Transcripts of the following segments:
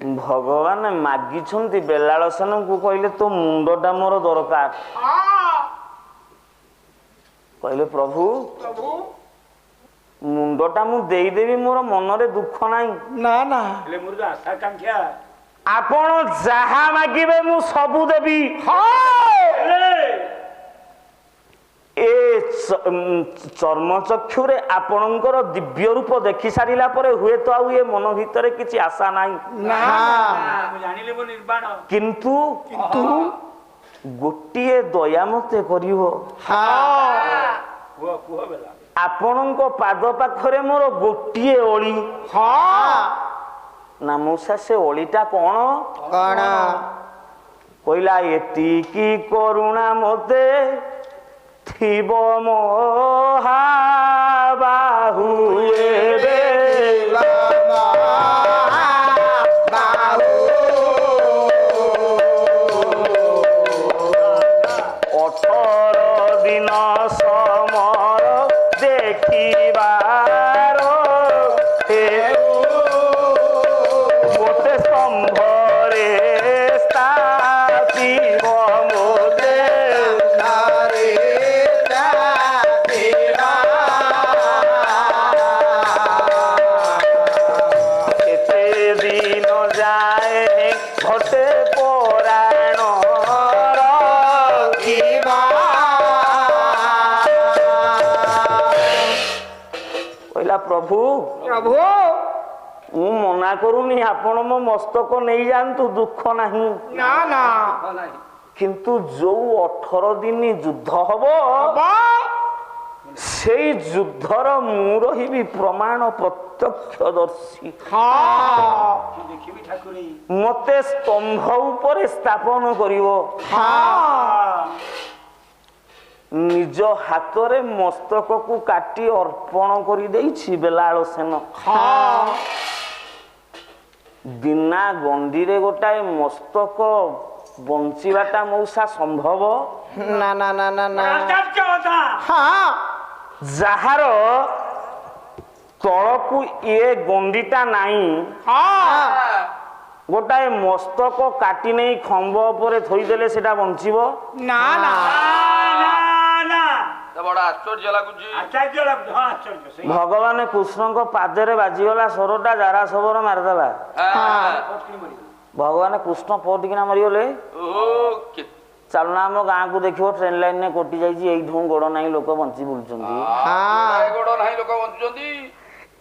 ଭଗବାନ ମାଗିଛନ୍ତି ବେଲାଳ ସେନଙ୍କୁ କହିଲେ ତୋ ମୁଣ୍ଡଟା ମୋର ଦରକାର। କହିଲେ ପ୍ରଭୁ ମୁଣ୍ଡଟା ମୁଁ ଦେଇଦେବି, ମୋର ମନରେ ଦୁଃଖ ନାହିଁ। ନା ନା ମୋର ଆଶା ଆକାଂକ୍ଷା ଆପଣ ଯାହା ମାଗିବେ ମୁଁ ସବୁ ଦେବି। ଏ ଚର୍ମଚକ୍ଷୁରେ ଆପଣଙ୍କର ଦିବ୍ୟ ରୂପ ଦେଖି ସାରିଲା ପରେ ହୁଏତ ଆଉ ଏ ମନ ଭିତରେ କିଛି ଆଶା ନାହିଁ, କିନ୍ତୁ ଗୋଟିଏ ଦୟା ମତେ କରିବ। ଆପଣଙ୍କ ପାଦ ପାଖରେ ମୋର ଗୋଟିଏ ଅଳି। ନା ମଉସା ସେ ଅଳିଟା କଣ? କହିଲା ଏତିକି କରୁଣା ମତେ ଥିବ ମହାବାହୁ ଏବେ 18 ଦିନ ସମୟ ଦେଖିବାର ଗୋଟେ ସମ୍ଭରେ ସ୍ଥାପିବ ମୋଟେ କେତେ ଦିନ ଯାଏ ଘଟେ ପରାଣ କହିଲା ପ୍ରଭୁ ମୁଁ ମନା କରୁନି, ଆପଣ ମୋ ମସ୍ତକ ନେଇଯାଆନ୍ତୁ, ଦୁଃଖ ନାହିଁ। କିନ୍ତୁ ଯୋଉ 18 ଦିନ ଯୁଦ୍ଧ ହବ ସେଇ ଯୁଦ୍ଧର ମୁଁ ରହିବି ପ୍ରମାଣ ପ୍ରତ୍ୟକ୍ଷଦର୍ଶୀ। ମତେ ସ୍ତମ୍ଭ ଉପରେ ସ୍ଥାପନ କରିବ। ନିଜ ହାତରେ ମସ୍ତକକୁ କାଟି ଅର୍ପଣ କରିଦେଇଛି ବେଲାଳ ସେନ। ବିନା ଗଣ୍ଡିରେ ଗୋଟାଏ ମସ୍ତକ ବଞ୍ଚିବାଟା ମଉସା ସମ୍ଭବ? ନା ନା ନା ନା ନା ଯାହାର ତଳକୁ ଇଏ ଗଣ୍ଡିଟା ନାହିଁ, ଗୋଟାଏ ମସ୍ତକ କାଟି ନେଇ ଖମ୍ବ ଉପରେ ଥୋଇଦେଲେ ସେଟା ବଞ୍ଚିବ? ନା ନା ଭଗବାନ କୃଷ୍ଣଙ୍କ ପାଦରେ ବାଜିଗଲା ସୋରଟା, ଜାରା ସବର ମାରିଦେଲା। ଭଗବାନ କୃଷ୍ଣ ପଟିକିନା ମରିଗଲେ। ଚାଲୁନା ଆମ ଗାଁକୁ ଦେଖିବ, ଟ୍ରେନ ଲାଇନରେ କଟି ଯାଇଛି, ଏଇଠୁ ଗୋଡ ନାହିଁ, ଲୋକ ବଞ୍ଚି ବୁଲୁଛନ୍ତି।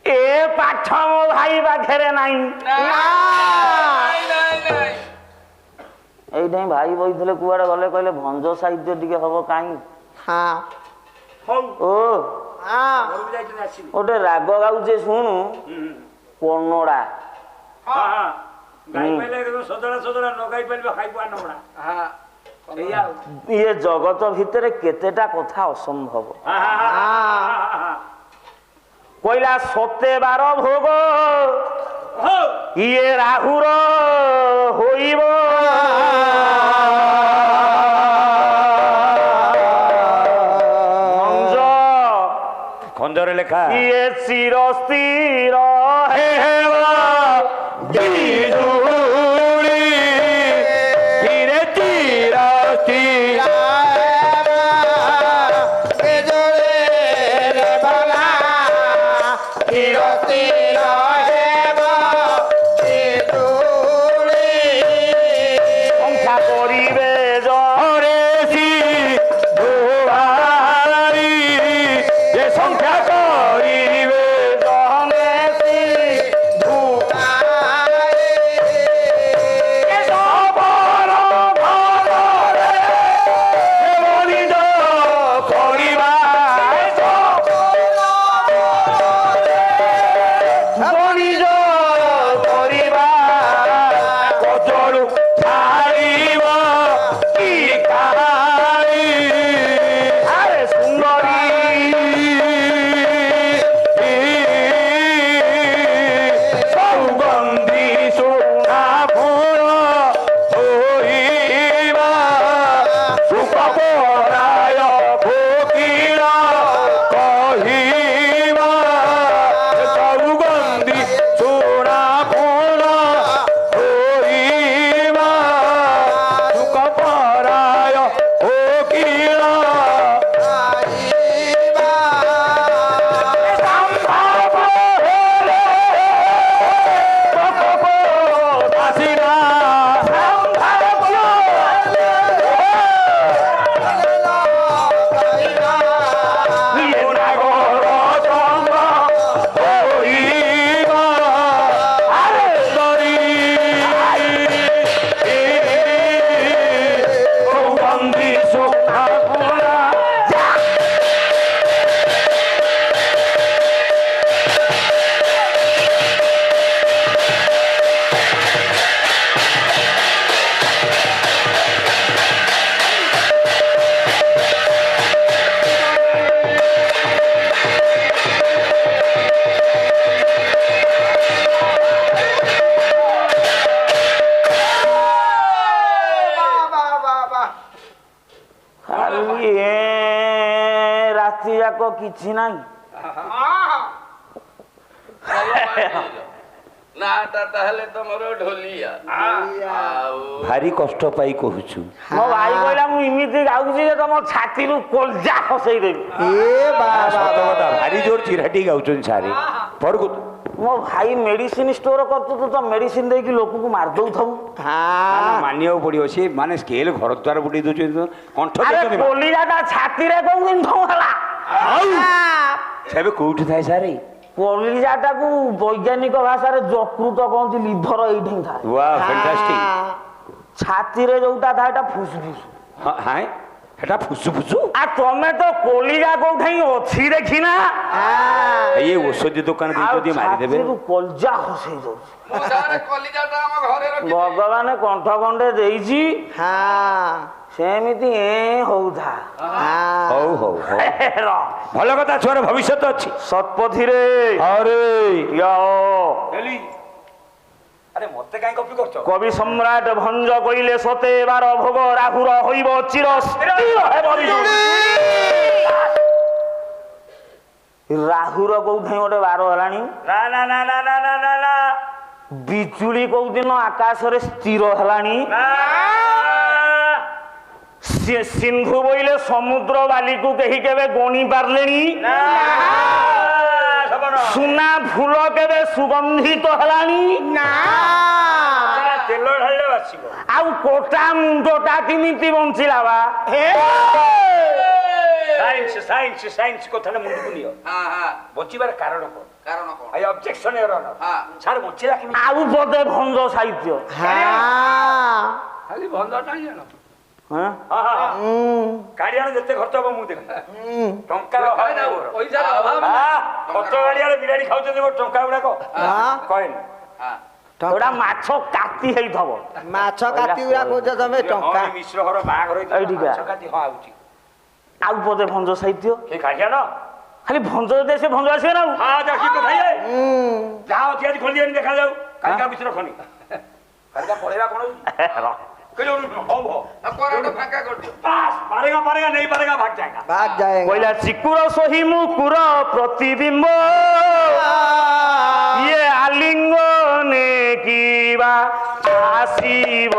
ଏ ପାଠ ମୋ ଭାଇ ପାଖରେ ନାହିଁ। ଏଇଠି ଭାଇ ବଇଥିଲେ କୁଆଡେ ଗଲେ? କହିଲେ ଭଞ୍ଜ ସାହିତ୍ୟ ଟିକେ ହବ କାହିଁ। ଗୋଟେ ରାଗ ଗାଉଛେ ଶୁଣୁ, କନଡା। ଇଏ ଜଗତ ଭିତରେ କେତେଟା କଥା ଅସମ୍ଭବ। କହିଲା 17 ଭୋଗ ଇଏ ରାହୁର ହୋଇବ, ଖଞ୍ଜରେ ଲେଖା ଇଏ ଚିର ସ୍ଥିର ହେବା ଯାକ କିଛି ନାହିଁ। ଭାରି କଷ୍ଟ ପାଇ କହୁଛୁ। ମୋ ଭାଇ କହିଲା ମୁଁ ଏମିତି ଗାଉଛି ଯେ ତମ ଛାତିରୁ କଲଜା ଖସେଇଦେବି। ସତ କଥା ଭାରି ଜୋର ଚିରାଟି ଗାଉଛନ୍ତି ସାରେ ପରକୁ। ମୋ ଭାଇ ମେଡିସିନ ଷ୍ଟୋର କରୁଛୁ ତୁ ତ ମେଡିସିନ ଦେଇକି ଲୋକକୁ ମାରିଦଉଥାଉ। ମାନିବାକୁ ପଡିବ ସେ ମାନେ ସ୍କେଲ ଘର ଦ୍ୱାର ବୁଡେଇ ଦଉଛନ୍ତି କଣ୍ଠ ଦେଇଛନ୍ତି। କଲିଜା ତା ଛାତିରେ କୋଉ ଦିନ ହେଲା ସେ ଏବେ କୋଉଠି ଥାଏ ସାରେ? କଲିଜାଟାକୁ ବୈଜ୍ଞାନିକ ଭାଷାରେ ଯକୃତ କହନ୍ତି, ଲିଭର ଏଇଠି ଥାଏ। ୱାଓ ଫ୍ୟାଣ୍ଟାଷ୍ଟିକ। ଛାତିରେ ଯୋଉଟା ଥାଏ ଏଟା ଫୁସଫୁସ। ହଁ ହେଟା ଫୁସୁ ଫୁସୁ। ଆଉ ତମେ ତ କଲିଜା କୋଉଠି ଅଛି ଦେଖିନା? ଇଏ ଔଷଧି ଦୋକାନ ଦେଇଛନ୍ତି ମାରିଦେବେ। କଲଜା ଖସେଇ ଦଉଛି। ଭଗବାନ କଣ୍ଠ ଖଣ୍ଡେ ଦେଇଛି ସେମିତି ହଉଥା। ହଉ ହଉ ଭଲ କଥା ଛୁଆର ଭବିଷ୍ୟତ ଅଛି। ସତ୍ପଥିରେ ଆରେ ମତେ କାଇଁ କପି କରୁଛ? କବି ସମ୍ରାଟ ଭଞ୍ଜ କହିଲେ ସତେ ବାର ଭୋଗ ରାହୁର ହଇବ ଚିର ରାହୁର କୋଉଠି ଗୋଟେ ବାର ହେଲାଣି? ବିଜୁଳି କୋଉ ଦିନ ଆକାଶରେ ସ୍ଥିର ହେଲାଣି? ସିନ୍ଧୁ ବୋଇଲେ ସମୁଦ୍ର ବାଲିକୁ କେହି କେବେ ଗଣି ପାରିଲେଣି? ସୁନା ଫୁଲ କେବେ ସୁଗନ୍ଧିତ ହେଲାଣି? ତେଲ ଢାଳିଲେ ବାସିବ। ଆଉ କୋଟା ମୁଣ୍ଡଟା କେମିତି ବଞ୍ଚିଲା ବା? ସାଇନ୍ସ କଥାଟା ମୁଣ୍ଡକୁ ନିଅ। ବଞ୍ଚିବାର କାରଣ କଣ? ଅବଜେକ୍ସନ ସାର୍ ବଞ୍ଚିଲା କେମିତି? ଆଉ ବୋଧେ ଭଞ୍ଜ ସାହିତ୍ୟ ଖାଲି ଭଞ୍ଜଟା ହିଁ ଜାଣ। ହଁ ଗାଡିଆଣ ଯେତେ ଖର୍ଚ୍ଚ ହବ ମୁଁ ଦେବି। ଟଙ୍କାର ଖର୍ଚ୍ଚ ଗାଡିଆରେ ବିରାଡି ଖାଉଛନ୍ତି ମୋ ଟଙ୍କା ଗୁଡାକ କହେନି। ଗୋଟା ମାଛ କାତି ହେଇଥିବ। ମାଛ କାତି ଗୁରା କହୁଛ ତମେ ଟଙ୍କା? ମିଶ୍ର ଘର ବାହାଘର ଏଇଠିକା ଆଉଛି। ଆଉ ବୋଧେ ଭଞ୍ଜ ସାହିତ୍ୟ ଗାଡିଆଣ ଖାଲି ଭଞ୍ଜ ଯଦି ସେ ଭଞ୍ଜ ଆସିବେ ନା। ଯାହା ଅଛି ଆଜି ଖୋଲି ଦେଖାଯାଉ। କାଲିକା ମିଶ୍ର ଖନି କାଲିକା ପଳେଇବା କଣ କହିଲା ଚିକୁର ସହି ମୁକୁର ପ୍ରତିବିମ୍ବ ଇଏ ଆଲିଙ୍ଗନେ କିବା ଆସିବ।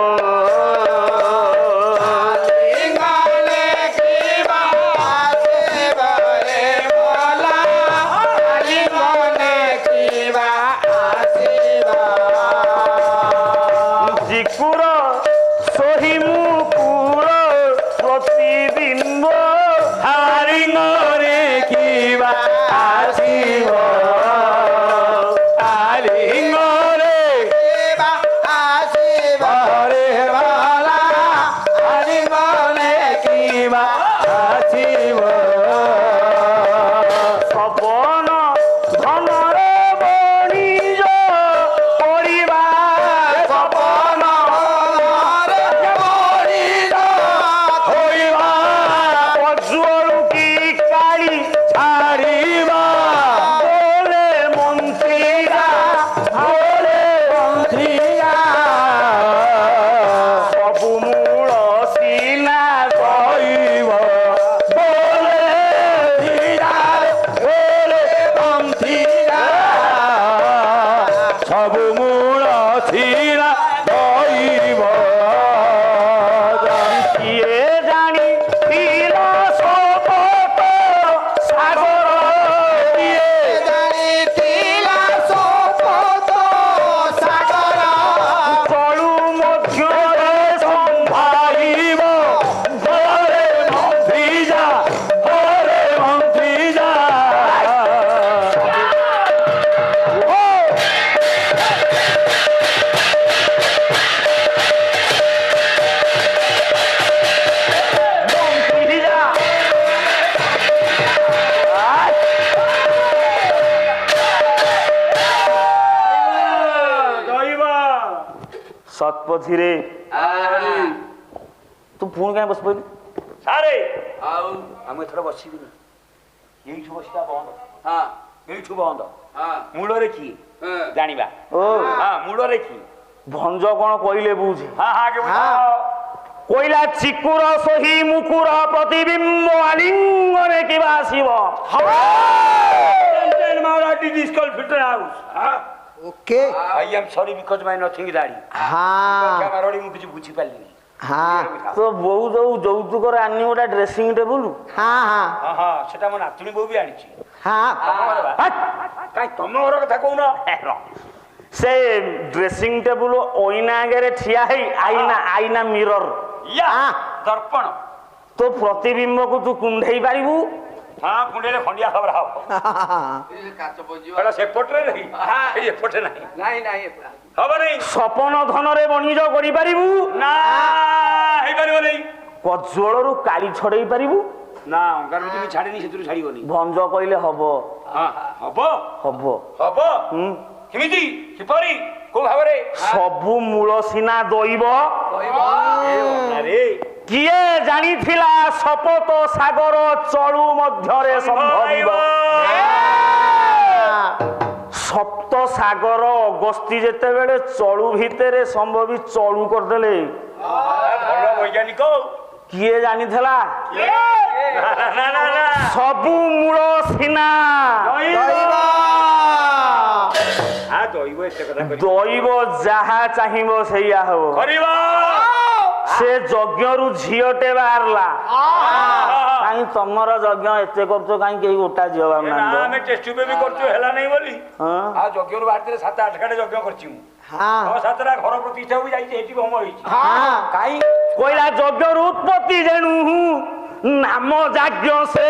ସତ୍ପଥିରେ ତୁ ପୁଣି କାଇଁ ବସି ପଇଲୁ? ସାରେ ଆମେ ଏଥର ବସିବିନି। ଏଇଠୁ ବସିବା ବନ୍ଦ। ଏଇଠୁ ବନ୍ଦ। ମୂଳରେ କିଏ ଜାଣିବା? ମୂଳରେ କିଏ? ଭଞ୍ଜ କଣ କହିଲେ ବୁଝେ। কইলা চিকুর সহি মুকুর প্রতিবিম্ব আলিঙ্গনে কিবা আসিব This called filter house. Okay I am sorry because my nothing daddy. হ্যাঁ ক্যামেরাড়ি মু কিছু বুঝি পারলিনি। হ্যাঁ তো বউ ଯୋଉ যৌতুକରେ ଆନି ଗୋଟେ ଡ୍ରେସିଂ ଟେବୁଲ হ্যাঁ হ্যাঁ হ্যাঁ সেটা আমার নাতনি বউ বি আনিছি। হ্যাঁ কাই তম ঘর কথা কହୁନ? ସେ ଡ୍ରେସିଂ ଟେବୁଲ ଅଇନା ଆଗରେ ଠିଆ ହେଇ ଆଇନା ମିରର ୟା হ্যাঁ ଦର୍ପଣ। ତୋ ପ୍ରତିବିମ୍ବକୁ ତୁ କୁଣ୍ଢେଇ ପାରିବୁ ହଁ କୁଣ୍ଡେଇଲେ ଖଣ୍ଡିଆ ଖବର ହବ। ଏଟା ସେପଟରେ ନାହିଁ ଏଇ ଏପଟେ ନାହିଁ ହବ ନାହିଁ। ସପନ ଧନରେ ବଣିଜ କରିପାରିବୁ ନା ହେଇପାରିବ ନାହିଁ। କଜଳରୁ କାଳି ଛଡେଇ ପାରିବୁ ନା ଅଙ୍ଗାର ବି ଛାଡ଼ିନି ସେଥିରୁ ଛାଡ଼ିବନି। ଭଞ୍ଜ କହିଲେ ହବ ହଁ ହବ ହବ ହବ କେମିତି କିପରି କୋଉ ଭାବରେ? ସବୁ ମୂଳ ସିନା ଦଇବ ରେ କିଏ ଜାଣିଥିଲା ଶପଥ ସାଗର ଚଳୁ ମଧ୍ୟରେ ସମ୍ଭବିବ ସପ୍ତ ସାଗର ଅଗସ୍ତି ଯେତେବେଳେ ଚଳୁ ଭିତରେ ସମ୍ଭବି ଚଳୁ କରିଦେଲେ ଭଲ ବୈଜ୍ଞାନିକ କିଏ ଜାଣିଥିଲା ସବୁ ମୂଳ ସିନା ଦଇବ ଯାହା ଚାହିଁବ ସେଇଆ ହବ ସେ ଯଜ୍ଞରୁ ଝିଅଟେ ବାହାରିଲା କାହିଁ ତମର ଯଜ୍ଞ ଏତେ କରୁଛ କାହିଁ କେହି ଗୋଟା ଝିଅ ବାହାରୁନାହାନ୍ତି ଆମେ ଟେଷ୍ଟ ବି କରୁଛୁ ହେଲା ନାହିଁ ବୋଲି ଆଉ ଯଜ୍ଞରୁ ବାହାରିଥିଲେ 7-8 ଗାଡି ଯଜ୍ଞ କରିଛି ମୁଁ। হ্যাঁ 7ଟା ଘର ପ୍ରତିଷ୍ଠା ବି ଯାଇଛି ଏଠି ହୋମ ହେଇଛି। হ্যাঁ କାହିଁ କହିଲା ଯଜ୍ଞରୁ ଉତ୍ପତ୍ତି ଯେଣୁ ନାମ ଯାଜ୍ଞ ସେ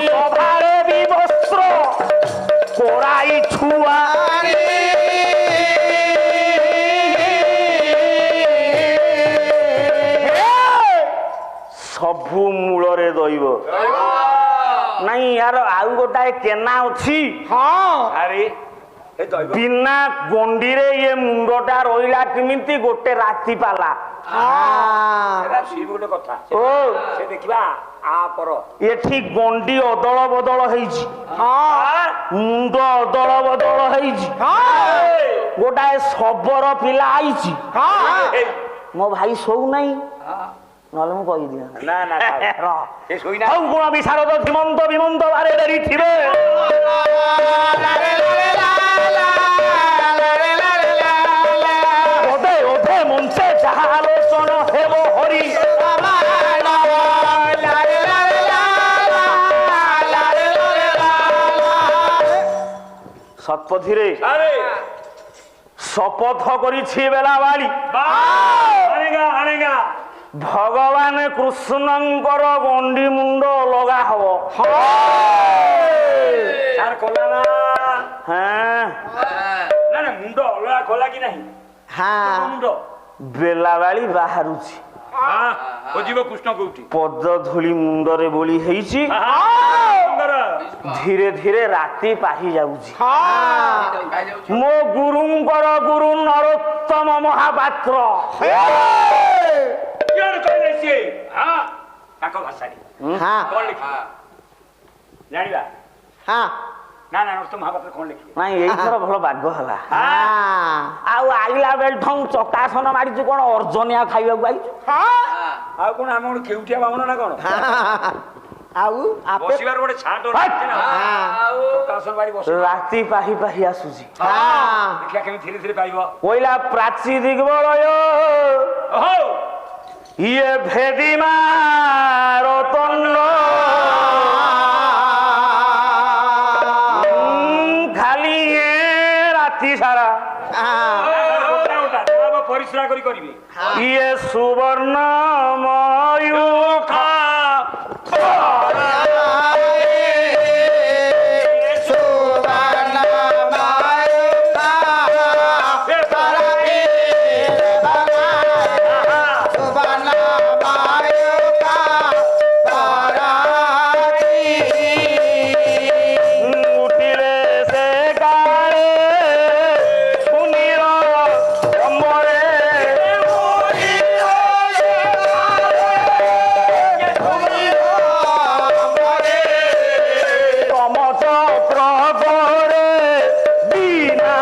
ସଭାରେ ବିବସ୍ତ୍ର କୋରାଇ ଛୁଆ ସବୁ ମୂଳରେ ଦଇବ ନାଇଁ ୟାର ଆଉ ଗୋଟାଏ କେନା ଅଛି ଆରେ ଏ ଦୈବ ବିନା ଗଣ୍ଡିରେ ଇଏ ମୁଣ୍ଡଟା ରହିଲା କେମିତି ଗୋଟେ ରାତି ପାଲା ଏଟା ସିଏ ବି ଗୋଟେ କଥା ଓ ସେ ଦେଖିବା ଆ ପର ଏଠି ଗଣ୍ଡି ଅଦଳ ବଦଳ ହେଇଛି ମୁଣ୍ଡ ଅଦଳ ବଦଳ ହେଇଛି ଗୋଟାଏ ଶବର ପିଲା ଆଇଛି ମୋ ଭାଇ ଶୋଉନାହିଁ ନହେଲେ ମୁଁ କହିଦିଅ ନା ନା ଏ ଶୋଇନା ହଉ ଗୁଣ ବିଶାରଦ ଧୀମନ୍ତ ବିମନ୍ତ ବାରେ ଡେରି ଥିବେ ଓଧେ ଓଧେ ମଞ୍ଚେ ଯାହା ଆଲୋଚନ ହେବ ହରି ସତ୍ପଥିରେ ଆରେ ଶପଥ କରିଛି ବେଲାବାଳି ଆଣିଗା ଆଣିଗା ଭଗବାନ କୃଷ୍ଣଙ୍କର ଗଣ୍ଡି ମୁଣ୍ଡ ଅଲଗା ହବ ସାର୍ କଲା ନା ହଁ ନା ନା ମୁଣ୍ଡ ଅଲଗା କଲା କି ନାହିଁ হ্যাঁ ମୁଣ୍ଡ ବେଲାବାଳି ବାହାରୁଛି ଖୋଜିବ କୃଷ୍ଣ କୋଉଠି ପଦ ଧୂଳି ମୁଣ୍ଡରେ ବୋଳି ହେଇଛି ଧୀରେ ଧୀରେ ରାତି ପାହି ଯାଉଛି ମୋ ଗୁରୁଙ୍କର ଗୁରୁ ନରୋତ୍ତମ ମହାପାତ୍ର କହିଲେ ସିଏ ତାଙ୍କ ଭାଷାରେ হ্যাঁ କଣ ଲେଖିବେ ଜାଣିବା হ্যাঁ ନା ନା ନରୋତ୍ତମ ମହାପାତ୍ର କଣ ଲେଖିବେ ନାଇଁ ଏଇଥର ଭଲ ବାଗ ହେଲା হ্যাঁ ଆଉ ଆଇଲା ବେଳଠୁ ଚକାସନ ମାରିଛୁ କଣ ଅର୍ଜନିଆ ଖାଇବାକୁ ଆଇଛୁ ଆଉ କଣ ଆମେ ଗୋଟେ କେଉଟିଆ ବାମନ ନା କଣ ଆଉ ଆପେ ବସିବାର ଗୋଟେ ଛାଟ ଅଛି ନା ଚକାସନ ମାରି ବସ ରାତି ପାହି ପାହି ଆସୁଛି হ্যাঁ ଦେଖିବା କେମିତି ଧୀରେ ଧୀରେ ପାଇବ କହିଲା ପ୍ରାଚୀ ଦିଗ୍ବଳୟ ହଉ ଇଏ ଭେଦିମା ରତନ ଖାଲି ରାତି ସାରା ପରିଶ୍ରା କରି କରିବେ ଇଏ ସୁବର୍ଣ୍ଣ ମୟୂଖା ଉଠିଲେ ସେ ଗାଳେ ସୁନୀର ଅମରେ ତମ ଚକ୍ର ଗରେ ବିନା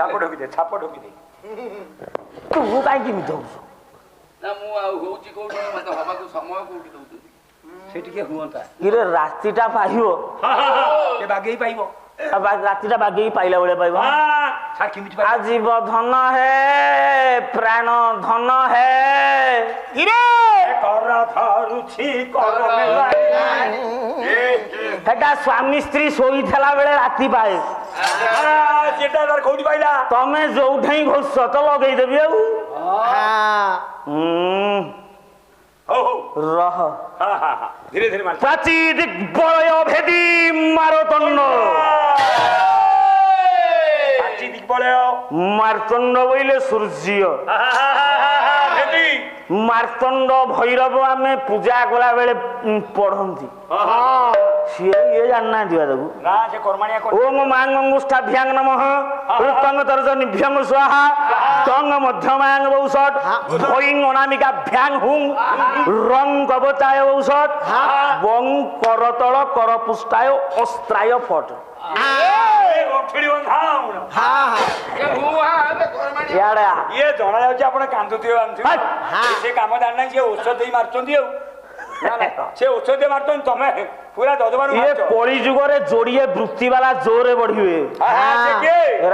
ଛାପ ଢୋକି ଦେ ଛାପ ଢୋକି ଦେ ତୁ କାହିଁକି ମିଛ ହଉଛୁ ନା ମୁଁ ଆଉ ହଉଛି କୋଉଠି ମତେ ହବାକୁ ସମୟ କୋଉଠି ଦଉଛନ୍ତି ସେ ଟିକେ ହୁଅନ୍ତା କିରେ ରାତିଟା ପାଇବ ଏ ବାଗେଇ ପାଇବ ରାତିଟା ବାଗେଇକି ପାଇଲା ଭଳିଆ ପାଇବ ଛାଡ଼ କେମିତି ପାଇବ ଆଜୀବ ଧନ ହେ ପ୍ରାଣ ଧନ ହେ କର ଧରୁଛି କର ସେଟା ସ୍ୱାମୀ ସ୍ତ୍ରୀ ଶୋଇଥିଲା ବେଳେ ରାତି ପାଏ ସେଟା ତାର କୋଉଠି ପାଇଲା ତମେ ଯୋଉଠି ଘୋଷ ତ ଲଗେଇଦେବି ଆଉ ହଉ ହଉ ରହ ଧୀରେ ଧୀରେ ମାର ପ୍ରାଚୀ ଦିଗ୍ବଳୟ ଭେଦି ମାରତଣ୍ଡ ପ୍ରାଚୀ ଦିଗ୍ବଳୟ ମାର୍ତଣ୍ଡ ବୋଇଲେ ସୂର୍ଯ୍ୟ ମାର୍ତଣ୍ଡ ଭୈରବ ଆମେ ପୂଜା କଲା ବେଳେ ପଢନ୍ତି ସିଏ ଇଏ ଜାଣିନାହାନ୍ତି ତାକୁ ନା ସେ କର୍ମାଣିଆ ଓମ ମାଙ୍ଗଙ୍ଗୁଷ୍ଠାଭ୍ୟାଙ୍ଗ ନମଃ ଉତ୍ତଙ୍ଗ ତର୍ଜନିଭ୍ୟଙ୍ଗ ସ୍ୱାହା ତଙ୍ଗ ମଧ୍ୟମାଙ୍ଗ ଔଷଧ ଭୈଂ ଅନାମିକା ଭ୍ୟାଙ୍ଗ ହୁଂ ରଂ କବଚାୟ ଔଷଧ ବଂ କରତଳ କରପୁଷ୍ଟାୟ ଅସ୍ତ୍ରାୟ ଫଟ ଇଆଡେ ଇଏ ଜଣା ଯାଉଛି ଆପଣ କାନ୍ଦୁଥିବେ ସେ କାମ ଜାଣିନାହିଁ ସେ ଔଷଧ ଦେଇ ମାରୁଛନ୍ତି ଆଉ ସେ ଔଷଧ ମାରୁଛନ୍ତି ତମେ ପୁରା ଦଦବାରୁ ଇଏ କଳି ଯୁଗରେ ଯୋଡିଏ ବୃତ୍ତି ବାଲା ଜୋରରେ ବଢିବେ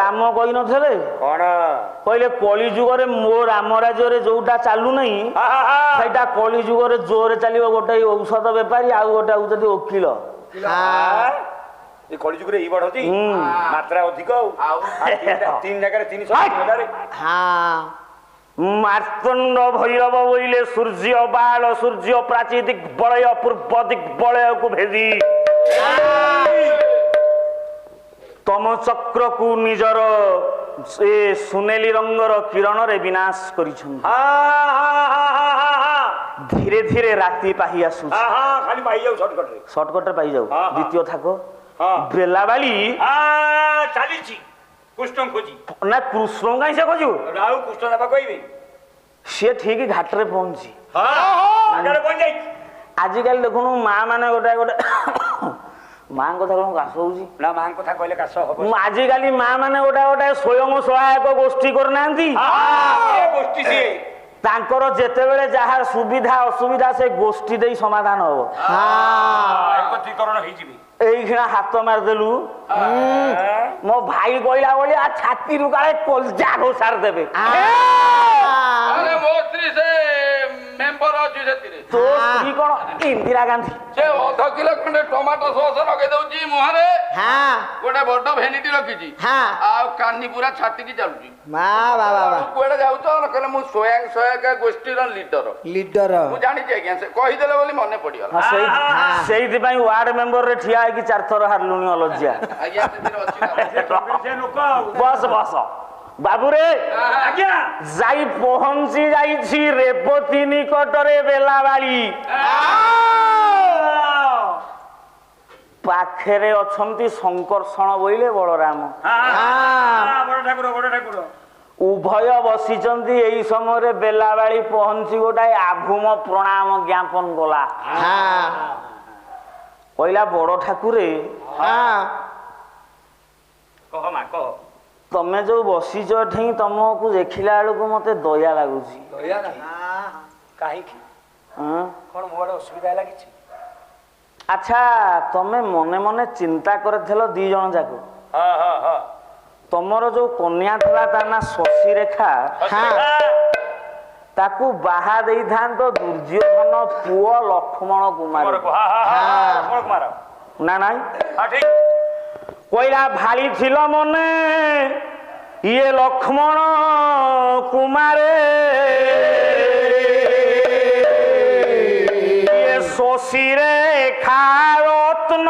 ରାମ କହିନଥିଲେ କଣ କହିଲେ କଳି ଯୁଗରେ ମୋ ରାମ ରାଜ୍ୟରେ ଯୋଉଟା ଚାଲୁନାହିଁ ସେଇଟା କଳି ଯୁଗରେ ଜୋରରେ ଚାଲିବ ଗୋଟେ ଔଷଧ ବେପାରୀ ଆଉ ଗୋଟେ ହଉଛନ୍ତି ଓକିଲ ଏ କଳି ଯୁଗରେ ଏଇ ବଢନ୍ତି ମାତ୍ରା ଅଧିକ ଆଉ ତିନି ଜାଗାରେ 300 ମାର୍ତଣ୍ଡ ଭୈରବ ବୋଇଲେ ସୂର୍ଯ୍ୟ ବାଳ ସୂର୍ଯ୍ୟ ପ୍ରାଚୀ ଦିଗ୍ବଳୟ ପୂର୍ବ ଦିଗ୍ବଳୟକୁ ଭେଦି ତମ ଚକ୍ରକୁ ନିଜର ସେ ସୁନେଲି ରଙ୍ଗର କିରଣରେ ବିନାଶ କରିଛନ୍ତି ଧୀରେ ଧୀରେ ରାତି ପାହି ଆସୁଛି ଖାଲି ପାଇଯାଉ ସର୍ଟକଟରେ ସର୍ଟକଟରେ ପାଇଯାଉ ଦ୍ୱିତୀୟ ଥାକ ବେଲାବାଳି ଚାଲିଛି କୃଷ୍ଣ ଖୋଜି ନା କୃଷ୍ଣ କାହିଁ ସେ ଖୋଜିବ ଆଉ କୃଷ୍ଣ ଦେବା କହିବେ ସିଏ ଠିକ ଘାଟରେ ପହଞ୍ଚି ପହଞ୍ଚି ଆଜିକାଲି ଦେଖୁନୁ ମା ମାନେ ଗୋଟେ ଗୋଟେ ମାଙ୍କ କଥା କଣ କାଶ ହଉଛି ନା ମାଙ୍କ କଥା କହିଲେ କାଶ ହବ ଆଜିକାଲି ମା ମାନେ ଗୋଟେ ଗୋଟେ ସ୍ୱୟଂ ସହାୟକ ଗୋଷ୍ଠୀ କରିନାହାନ୍ତି ଗୋଷ୍ଠୀ ସିଏ ତାଙ୍କର ଯେତେବେଳେ ଯାହା ସୁବିଧା ଅସୁବିଧା ସେ ଗୋଷ୍ଠୀ ଦେଇ ସମାଧାନ ହବ ଏକତ୍ରୀକରଣ ହେଇଯିବେ এইখানে হাত মারদেলু মো ভাই কইলা বলি আর ছাতিরু কালে কলজা ঘোষার দেবে আরে ମୋ ସ୍ତ୍ରୀ ସେ ମେମ୍ବର ଅଛି ସେଥିରେ তো স্ত্রী কোন ইন্দিরা গান্ধী ସେ ଅଧ କିଲୋ ଖଣ୍ଡେ ଟମାଟୋ ସସ୍ ଲଗେଇ ଦଉଛି ମୁହଁରେ ଗୋଟେ ବଡ ଭେନିଟି ରଖିଛି ଆଉ କାନି ପୁରା ଛାତିକି ଚାଲୁଛି କୁଆଡେ ଯାଉଛ କହିଲେ ମୁଁ ସ୍ୱୟଂ ସହାୟକ ଗୋଷ୍ଠୀର ଲିଡର ମୁଁ ଜାଣିଛି ଆଜ୍ଞା ସେ କହିଦେଲେ ବୋଲି ମନେ ପଡିଗଲା ସେଇଥିପାଇଁ ୱାର୍ଡ ମେମ୍ବରରେ ଠିଆ ହେଇକି 4 ଥର ହାରିଲୁଣି ଅଲଜ୍ୟା ଆଜ୍ଞା ସେଥିରେ ଅଛି ବସ ବସ বাবুরে যাই পৌঁছি যাইছি রেবতী নিকটরে বেলাবাড়ি পাখেরে অছন্তি শঙ্কর্ষণ বইলে বলরাম উভয় বসিছন্তি এই সময় বেলাবাড়ি পৌঁছি গোটাই আভূম প্রণাম জ্ঞাপন কলা কইলা বড় ঠাকুরে কহ মা কহ ତମେ ଯୋଉ ବସିଛ ଏଠି ତମକୁ ଦେଖିଲା ବେଳକୁ ମତେ ଦୟା ଲାଗୁଛି କାହିଁକି କଣ ମୋ ଆଡେ ଅସୁବିଧା ହେଲା କିଛି ଆଚ୍ଛା ତମେ ମନେ ମନେ ଚିନ୍ତା କରିଥିଲ 2 ଜଣ ଯାକ ତମର ଯୋଉ କନ୍ୟା ଥିଲା ତା ନା ଶଶିରେଖା ତାକୁ ବାହା ଦେଇଥାନ୍ତ ଦୁର୍ଯ୍ୟୋଧନ ପୁଅ ଲକ୍ଷ୍ମଣ କୁମାର ନା ନାଇଁ কইলা ভালি ছিল মনে ইয়ে লক্ষ্মণ কুমারে ইয়ে শশীরে খা রত্ন